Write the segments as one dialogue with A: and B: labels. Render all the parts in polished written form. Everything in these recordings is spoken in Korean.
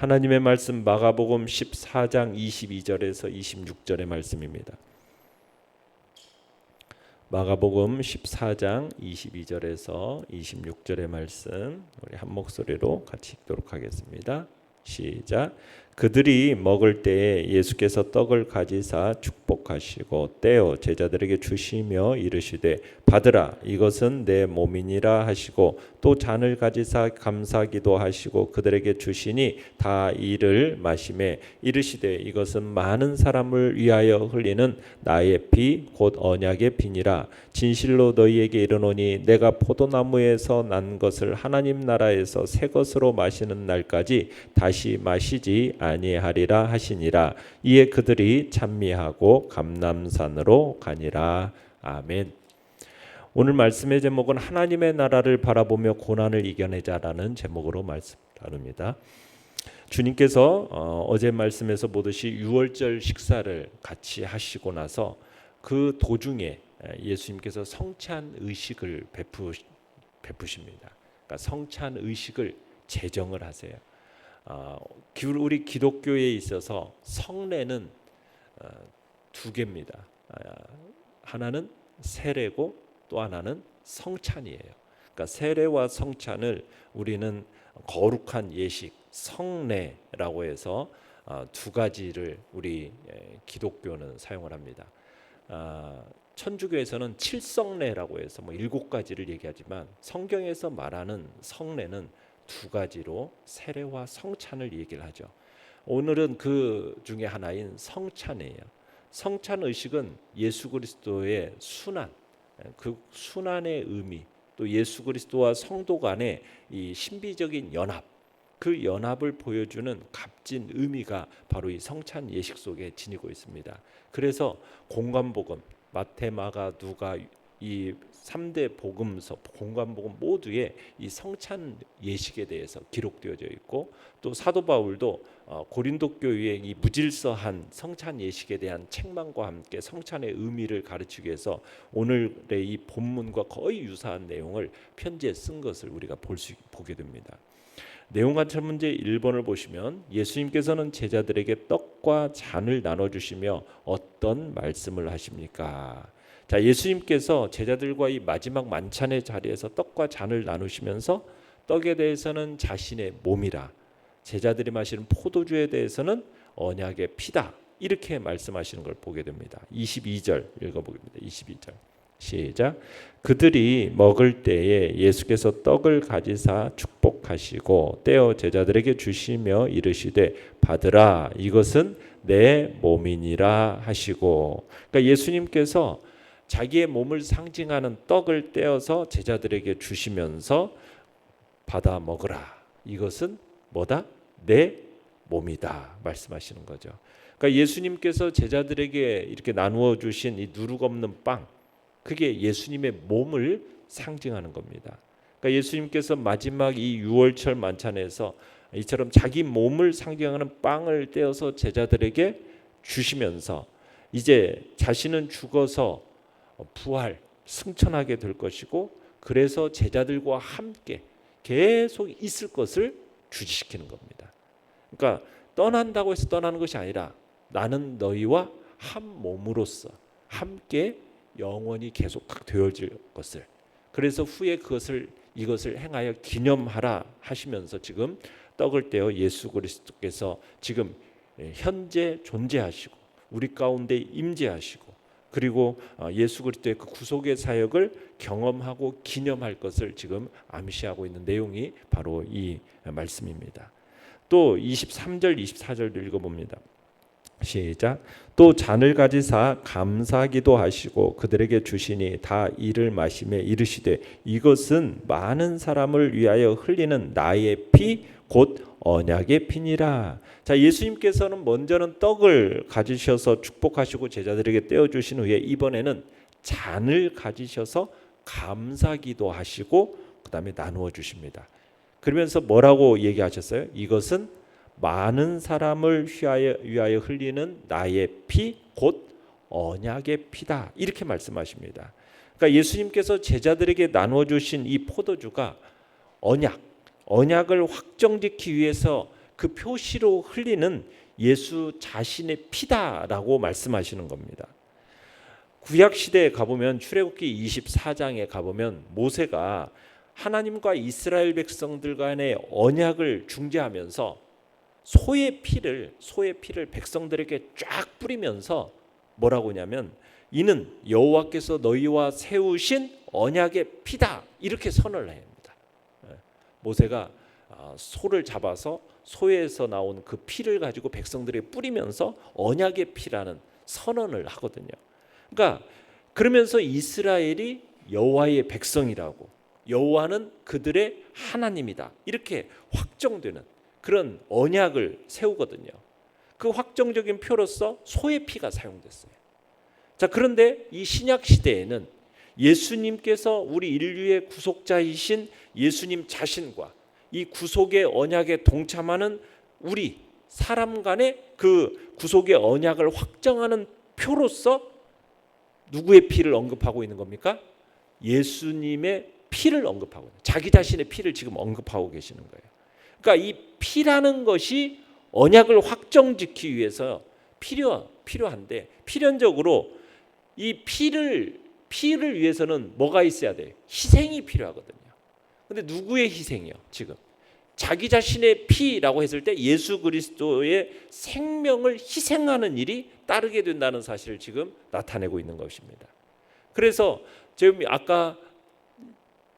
A: 하나님의 말씀 마가복음 14장 22절에서 26절의 말씀입니다. 마가복음 14장 22절에서 26절의 말씀 우리 한 목소리로 같이 읽도록 하겠습니다. 시작. 그들이 먹을 때에 예수께서 떡을 가지사 축복하시고 떼어 제자들에게 주시며 이르시되 받으라 이것은 내 몸이니라 하시고 또 잔을 가지사 감사기도 하시고 그들에게 주시니 다 이를 마시매 이르시되 이것은 많은 사람을 위하여 흘리는 나의 피 곧 언약의 피니라. 진실로 너희에게 이르노니 내가 포도나무에서 난 것을 하나님 나라에서 새 것으로 마시는 날까지 다시 마시지 아니하리라 하시니라. 이에 그들이 찬미하고 감람산으로 가니라. 아멘. 오늘 말씀의 제목은 하나님의 나라를 바라보며 고난을 이겨내자라는 제목으로 말씀 나눕니다. 주님께서 어제 말씀에서 보듯이 유월절 식사를 같이 하시고 나서 그 도중에 예수님께서 성찬 의식을 베푸십니다. 그러니까 성찬 의식을 제정을 하세요. 우리 기독교에 있어서 성례는 두 개입니다. 하나는 세례고 또 하나는 성찬이에요. 그러니까 세례와 성찬을 우리는 거룩한 예식, 성례라고 해서 두 가지를 우리 기독교는 사용을 합니다. 천주교에서는 칠성례라고 해서 7가지를 얘기하지만 성경에서 말하는 성례는 두 가지로 세례와 성찬을 얘기를 하죠. 오늘은 그 중에 하나인 성찬이에요. 성찬 의식은 예수 그리스도의 순환, 그 순환의 의미, 또 예수 그리스도와 성도 간의 이 신비적인 연합, 그 연합을 보여주는 값진 의미가 바로 이 성찬 예식 속에 지니고 있습니다. 그래서 공관복음, 마태, 마가, 누가 이 3대 복음서, 공관복음 모두에 이 성찬 예식에 대해서 기록되어져 있고 또 사도 바울도 고린도 교회에 이 무질서한 성찬 예식에 대한 책망과 함께 성찬의 의미를 가르치기 위해서 오늘의 이 본문과 거의 유사한 내용을 편지에 쓴 것을 우리가 보게 됩니다. 내용 관찰 문제 1번을 보시면 예수님께서는 제자들에게 떡과 잔을 나눠주시며 어떤 말씀을 하십니까? 자, 예수님께서 제자들과 이 마지막 만찬의 자리에서 떡과 잔을 나누시면서 떡에 대해서는 자신의 몸이라, 제자들이 마시는 포도주에 대해서는 언약의 피다, 이렇게 말씀하시는 걸 보게 됩니다. 22절 읽어보겠습니다. 22절 시작. 그들이 먹을 때에 예수께서 떡을 가지사 축복하시고 떼어 제자들에게 주시며 이르시되 받으라 이것은 내 몸이니라 하시고, 그러니까 예수님께서 자기의 몸을 상징하는 떡을 떼어서 제자들에게 주시면서 받아 먹으라 이것은 뭐다? 내 몸이다 말씀하시는 거죠. 그러니까 예수님께서 제자들에게 이렇게 나누어 주신 이 누룩 없는 빵, 그게 예수님의 몸을 상징하는 겁니다. 그러니까 예수님께서 마지막 이 유월절 만찬에서 이처럼 자기 몸을 상징하는 빵을 떼어서 제자들에게 주시면서 이제 자신은 죽어서 부활, 승천하게 될 것이고 그래서 제자들과 함께 계속 있을 것을 주지시키는 겁니다. 그러니까 떠난다고 해서 떠나는 것이 아니라 나는 너희와 한 몸으로서 함께 영원히 계속 되어질 것을, 그래서 후에 이것을 행하여 기념하라 하시면서 지금 떡을 떼어 예수 그리스도께서 지금 현재 존재하시고 우리 가운데 임재하시고 그리고 예수 그리스도의 그 구속의 사역을 경험하고 기념할 것을 지금 암시하고 있는 내용이 바로 이 말씀입니다. 또 23절 24절도 읽어봅니다. 시작. 또 잔을 가지사 감사기도 하시고 그들에게 주시니 다 이를 마시며 이르시되 이것은 많은 사람을 위하여 흘리는 나의 피 곧 언약의 피니라. 자, 예수님께서는 먼저는 떡을 가지셔서 축복하시고 제자들에게 떼어주신 후에 이번에는 잔을 가지셔서 감사기도 하시고 그 다음에 나누어 주십니다. 그러면서 뭐라고 얘기하셨어요? 이것은 많은 사람을 위하여 흘리는 나의 피 곧 언약의 피다 이렇게 말씀하십니다. 그러니까 예수님께서 제자들에게 나누어 주신 이 포도주가 언약을 확정짓기 위해서 그 표시로 흘리는 예수 자신의 피다라고 말씀하시는 겁니다. 구약 시대에 가보면 출애굽기 24장에 가보면 모세가 하나님과 이스라엘 백성들 간의 언약을 중재하면서 소의 피를 백성들에게 쫙 뿌리면서 뭐라고 하냐면 이는 여호와께서 너희와 세우신 언약의 피다 이렇게 선언을 해야 합니다. 모세가 소를 잡아서 소에서 나온 그 피를 가지고 백성들에게 뿌리면서 언약의 피라는 선언을 하거든요. 그러니까 그러면서 이스라엘이 여호와의 백성이라고, 여호와는 그들의 하나님이다 이렇게 확정되는 그런 언약을 세우거든요. 그 확정적인 표로서 소의 피가 사용됐어요. 자, 그런데 이 신약 시대에는 예수님께서 우리 인류의 구속자이신 예수님 자신과 이 구속의 언약에 동참하는 우리 사람 간의 그 구속의 언약을 확정하는 표로서 누구의 피를 언급하고 있는 겁니까? 예수님의 피를 언급하고 있는, 자기 자신의 피를 지금 언급하고 계시는 거예요. 그러니까 이 피라는 것이 언약을 확정짓기 위해서 필요한데 필연적으로 이 피를 위해서는 뭐가 있어야 돼요? 희생이 필요하거든요. 근데 누구의 희생이요? 지금 자기 자신의 피라고 했을 때 예수 그리스도의 생명을 희생하는 일이 따르게 된다는 사실을 지금 나타내고 있는 것입니다. 그래서 지금 아까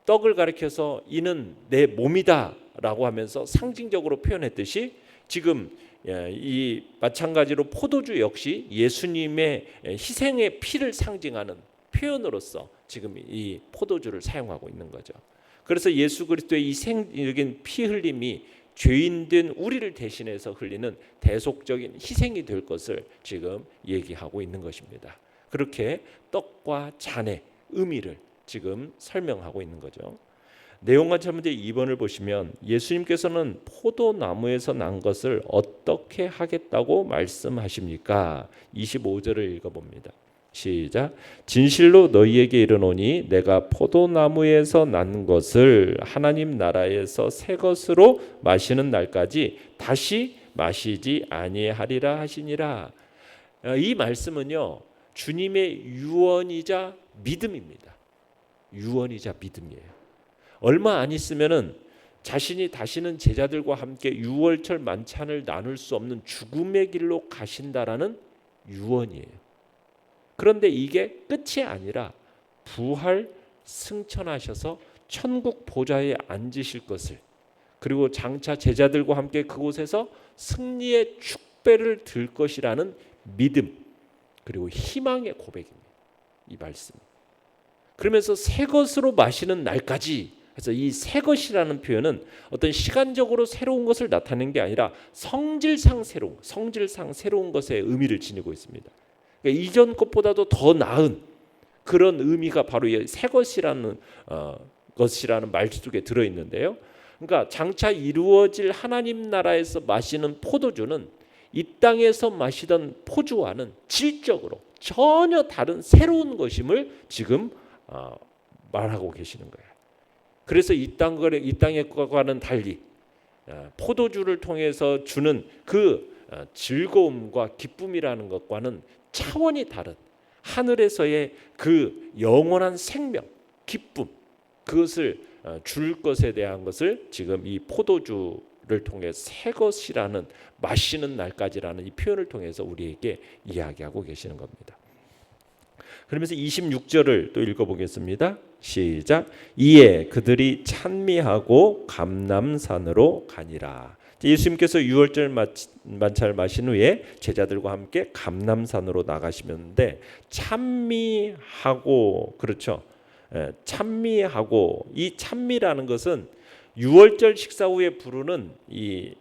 A: 떡을 가리켜서 이는 내 몸이다라고 하면서 상징적으로 표현했듯이 지금 이 마찬가지로 포도주 역시 예수님의 희생의 피를 상징하는 표현으로서 지금 이 포도주를 사용하고 있는 거죠. 그래서 예수 그리스도의 이 생적인 피 흘림이 죄인된 우리를 대신해서 흘리는 대속적인 희생이 될 것을 지금 얘기하고 있는 것입니다. 그렇게 떡과 잔의 의미를 지금 설명하고 있는 거죠. 내용과 문제 2번을 보시면 예수님께서는 포도나무에서 난 것을 어떻게 하겠다고 말씀하십니까? 25절을 읽어봅니다. 시작. 진실로 너희에게 이르노니 내가 포도나무에서 난 것을 하나님 나라에서 새 것으로 마시는 날까지 다시 마시지 아니하리라 하시니라. 이 말씀은요, 주님의 유언이자 믿음입니다. 유언이자 믿음이에요. 얼마 안 있으면은 자신이 다시는 제자들과 함께 유월절 만찬을 나눌 수 없는 죽음의 길로 가신다라는 유언이에요. 그런데 이게 끝이 아니라 부활 승천하셔서 천국 보좌에 앉으실 것을, 그리고 장차 제자들과 함께 그곳에서 승리의 축배를 들 것이라는 믿음, 그리고 희망의 고백입니다. 이 말씀. 그러면서 새 것으로 마시는 날까지, 그래서 이 새 것이라는 표현은 어떤 시간적으로 새로운 것을 나타내는 게 아니라 성질상 새로운 것의 의미를 지니고 있습니다. 그러니까 이전 것보다도 더 나은 그런 의미가 바로 이 새 것이라는 것이라는 말 속에 들어 있는데요. 그러니까 장차 이루어질 하나님 나라에서 마시는 포도주는 이 땅에서 마시던 포주와는 질적으로 전혀 다른 새로운 것임을 지금 말하고 계시는 거예요. 그래서 이 땅의 것과는 달리 포도주를 통해서 주는 그 즐거움과 기쁨이라는 것과는 차원이 다른 하늘에서의 그 영원한 생명, 기쁨, 그것을 줄 것에 대한 것을 지금 이 포도주를 통해 새 것이라는, 마시는 날까지라는 이 표현을 통해서 우리에게 이야기하고 계시는 겁니다. 그러면서 26절을 또 읽어보겠습니다. 시작. 이에 그들이 찬미하고 감람산으로 가니라. 예수님께서 유월절 만찬을 마신 후에 제자들과 함께 감람산으로 나가시는데 찬미하고, 그렇죠? 찬미하고, 이 찬미라는 것은 유월절 식사 후에 부르는 이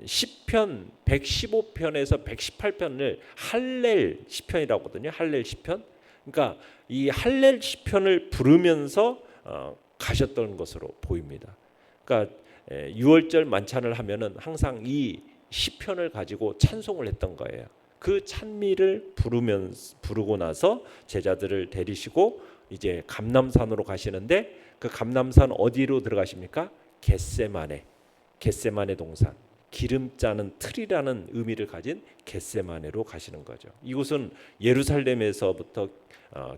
A: 시편 115편에서 118편을 할렐 시편이라고 하거든요. 할렐 시편. 그러니까 이 할렐 시편을 부르면서 가셨던 것으로 보입니다. 그러니까 유월절 만찬을 하면은 항상 이 시편을 가지고 찬송을 했던 거예요. 그 찬미를 부르고 나서 제자들을 데리시고 이제 감람산으로 가시는데, 그 감람산 어디로 들어가십니까? 겟세마네 동산. 기름 짜는 틀이라는 의미를 가진 겟세마네로 가시는 거죠. 이곳은 예루살렘에서부터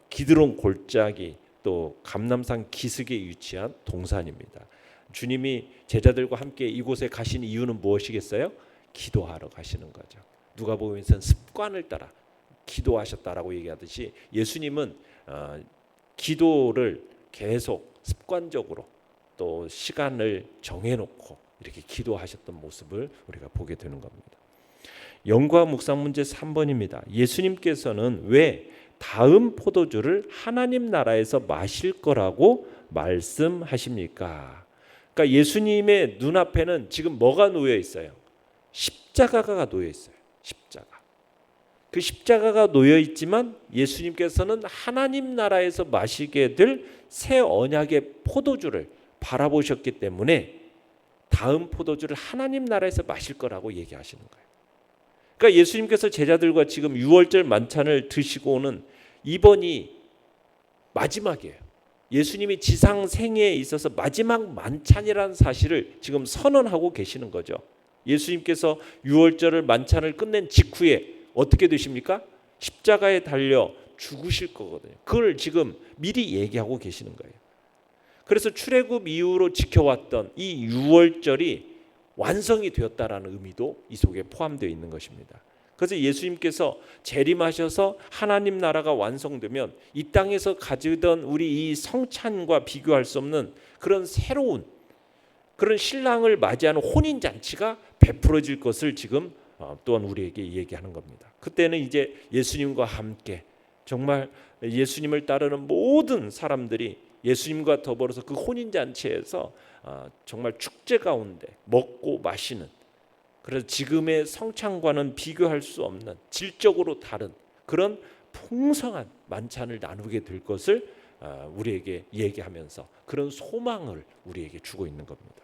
A: 기드론 골짜기 또 감람산 기슭에 위치한 동산입니다. 주님이 제자들과 함께 이곳에 가신 이유는 무엇이겠어요? 기도하러 가시는 거죠. 누가복음에서는 습관을 따라 기도하셨다라고 얘기하듯이 예수님은 기도를 계속 습관적으로 또 시간을 정해놓고 이렇게 기도하셨던 모습을 우리가 보게 되는 겁니다. 영과 묵상 문제 3번입니다. 예수님께서는 왜 다음 포도주를 하나님 나라에서 마실 거라고 말씀하십니까? 그러니까 예수님의 눈앞에는 지금 뭐가 놓여 있어요? 십자가가 놓여 있어요. 십자가. 그 십자가가 놓여 있지만 예수님께서는 하나님 나라에서 마시게 될 새 언약의 포도주를 바라보셨기 때문에 다음 포도주를 하나님 나라에서 마실 거라고 얘기하시는 거예요. 그러니까 예수님께서 제자들과 지금 유월절 만찬을 드시고는 이번이 마지막이에요. 예수님이 지상 생애에 있어서 마지막 만찬이라는 사실을 지금 선언하고 계시는 거죠. 예수님께서 유월절을 만찬을 끝낸 직후에 어떻게 되십니까? 십자가에 달려 죽으실 거거든요. 그걸 지금 미리 얘기하고 계시는 거예요. 그래서 출애굽 이후로 지켜왔던 이 유월절이 완성이 되었다라는 의미도 이 속에 포함되어 있는 것입니다. 그래서 예수님께서 재림하셔서 하나님 나라가 완성되면 이 땅에서 가지던 우리 이 성찬과 비교할 수 없는 그런 새로운 그런 신랑을 맞이하는 혼인 잔치가 베풀어질 것을 지금 또한 우리에게 얘기하는 겁니다. 그때는 이제 예수님과 함께 정말 예수님을 따르는 모든 사람들이 예수님과 더불어서 그 혼인 잔치에서 정말 축제 가운데 먹고 마시는, 그래서 지금의 성찬과는 비교할 수 없는 질적으로 다른 그런 풍성한 만찬을 나누게 될 것을 우리에게 얘기하면서 그런 소망을 우리에게 주고 있는 겁니다.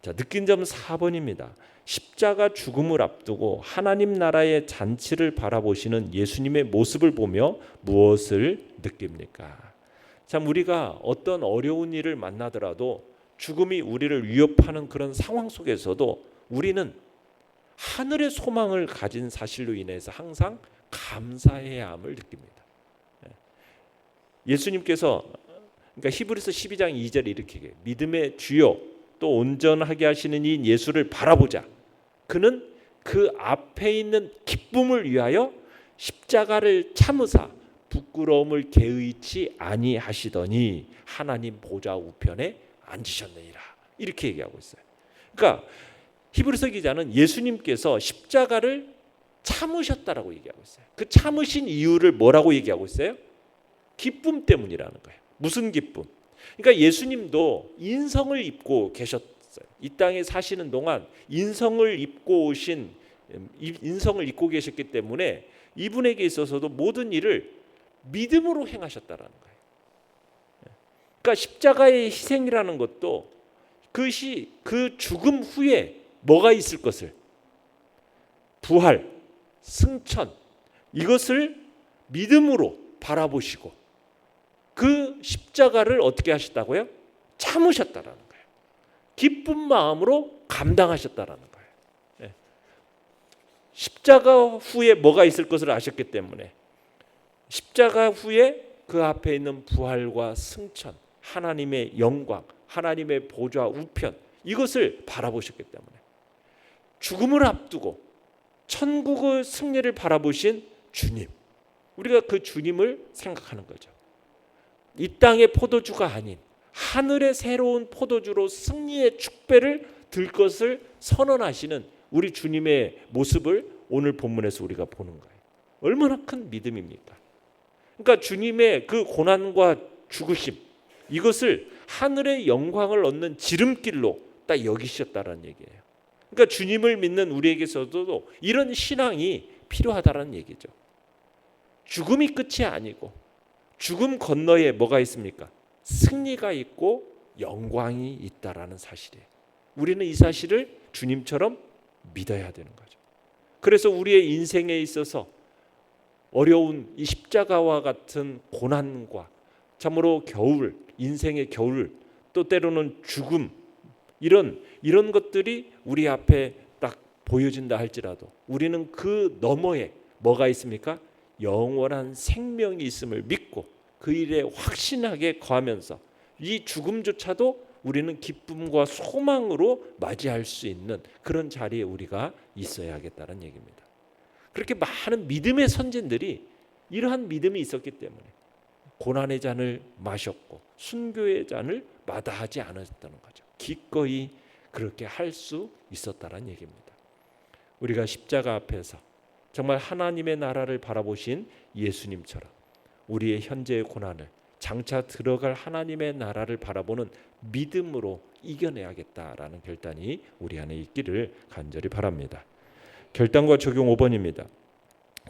A: 자, 느낀 점 4번입니다. 십자가 죽음을 앞두고 하나님 나라의 잔치를 바라보시는 예수님의 모습을 보며 무엇을 느낍니까? 참, 우리가 어떤 어려운 일을 만나더라도 죽음이 우리를 위협하는 그런 상황 속에서도 우리는 하늘의 소망을 가진 사실로 인해서 항상 감사해야 함을 느낍니다. 예수님께서 그러니까 히브리서 12장 2절에 이렇게 얘기해요. 믿음의 주요 또 온전하게 하시는 이 예수를 바라보자. 그는 그 앞에 있는 기쁨을 위하여 십자가를 참으사 부끄러움을 개의치 아니하시더니 하나님 보좌 우편에 앉으셨느니라. 이렇게 얘기하고 있어요. 그러니까 히브리서 기자는 예수님께서 십자가를 참으셨다라고 얘기하고 있어요. 그 참으신 이유를 뭐라고 얘기하고 있어요? 기쁨 때문이라는 거예요. 무슨 기쁨? 그러니까 예수님도 인성을 입고 계셨어요. 이 땅에 사시는 동안 인성을 입고 계셨기 때문에 이분에게 있어서도 모든 일을 믿음으로 행하셨다라는 거예요. 그러니까 십자가의 희생이라는 것도 그 죽음 후에 뭐가 있을 것을, 부활, 승천, 이것을 믿음으로 바라보시고 그 십자가를 어떻게 하셨다고요? 참으셨다라는 거예요. 기쁜 마음으로 감당하셨다라는 거예요. 십자가 후에 뭐가 있을 것을 아셨기 때문에 십자가 후에 그 앞에 있는 부활과 승천, 하나님의 영광, 하나님의 보좌 우편, 이것을 바라보셨기 때문에 죽음을 앞두고 천국의 승리를 바라보신 주님, 우리가 그 주님을 생각하는 거죠. 이 땅의 포도주가 아닌 하늘의 새로운 포도주로 승리의 축배를 들 것을 선언하시는 우리 주님의 모습을 오늘 본문에서 우리가 보는 거예요. 얼마나 큰 믿음입니까? 그러니까 주님의 그 고난과 죽으심, 이것을 하늘의 영광을 얻는 지름길로 딱 여기셨다는 얘기예요. 그러니까 주님을 믿는 우리에게서도 이런 신앙이 필요하다는 얘기죠. 죽음이 끝이 아니고 죽음 건너에 뭐가 있습니까? 승리가 있고 영광이 있다라는 사실이에요. 우리는 이 사실을 주님처럼 믿어야 되는 거죠. 그래서 우리의 인생에 있어서 어려운 이 십자가와 같은 고난과 참으로 겨울, 인생의 겨울, 또 때로는 죽음, 이런 것들이 우리 앞에 딱 보여진다 할지라도 우리는 그 너머에 뭐가 있습니까? 영원한 생명이 있음을 믿고 그 일에 확신하게 거하면서 이 죽음조차도 우리는 기쁨과 소망으로 맞이할 수 있는 그런 자리에 우리가 있어야겠다는 얘기입니다. 그렇게 많은 믿음의 선진들이 이러한 믿음이 있었기 때문에 고난의 잔을 마셨고 순교의 잔을 마다하지 않았다는 거죠. 기꺼이 그렇게 할 수 있었다는 얘기입니다. 우리가 십자가 앞에서 정말 하나님의 나라를 바라보신 예수님처럼 우리의 현재의 고난을 장차 들어갈 하나님의 나라를 바라보는 믿음으로 이겨내야겠다라는 결단이 우리 안에 있기를 간절히 바랍니다. 결단과 적용 5번입니다.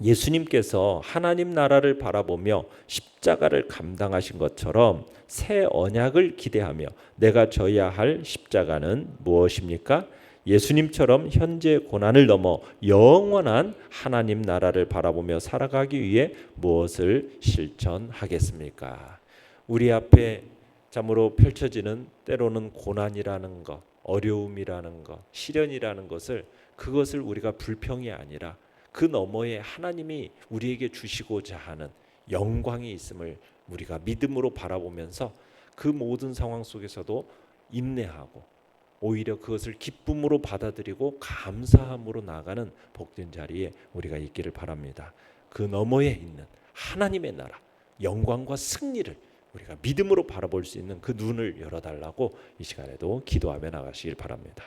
A: 예수님께서 하나님 나라를 바라보며 십자가를 감당하신 것처럼 새 언약을 기대하며 내가 져야 할 십자가는 무엇입니까? 예수님처럼 현재 고난을 넘어 영원한 하나님 나라를 바라보며 살아가기 위해 무엇을 실천하겠습니까? 우리 앞에 참으로 펼쳐지는 때로는 고난이라는 것, 어려움이라는 것, 시련이라는 것을 그것을 우리가 불평이 아니라 그 너머에 하나님이 우리에게 주시고자 하는 영광이 있음을 우리가 믿음으로 바라보면서 그 모든 상황 속에서도 인내하고 오히려 그것을 기쁨으로 받아들이고 감사함으로 나아가는 복된 자리에 우리가 있기를 바랍니다. 그 너머에 있는 하나님의 나라, 영광과 승리를 우리가 믿음으로 바라볼 수 있는 그 눈을 열어달라고 이 시간에도 기도하며 나가시길 바랍니다.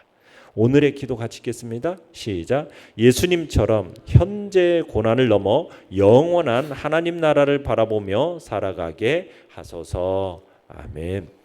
A: 오늘의 기도 같이 읽겠습니다. 시작. 예수님처럼 현재의 고난을 넘어 영원한 하나님 나라를 바라보며 살아가게 하소서. 아멘.